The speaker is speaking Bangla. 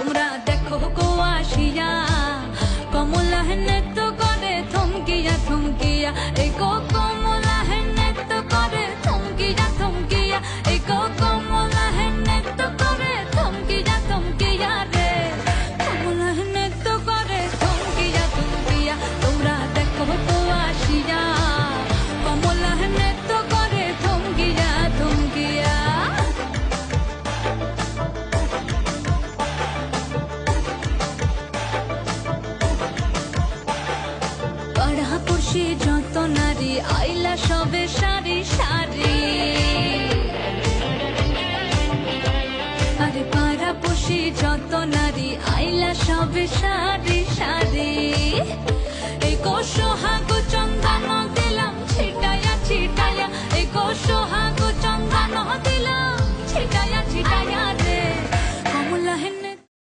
তোমরা দেখো গো আসিয়া কমলা নৃত্য করে থমকিয়া থমকিয়া এই গো কমলা নৃত্য করে থমকিয়া থমকিয়া এই গো কমলা নৃত্য করে থমকিয়া থমকিয়া রে কমলা নৃত্য করে থমকিয়া থমকিয়া তোমরা দেখো গো আসিয়া কমলা নৃত্য করে থমকিয়া থমকিয়া পাড়াপড়শি যত নারী আইলা সবে সারি সারি আরে পাড়াপড়শি যত নারী আইলা সবে সারি সারি এই গো সোহাগ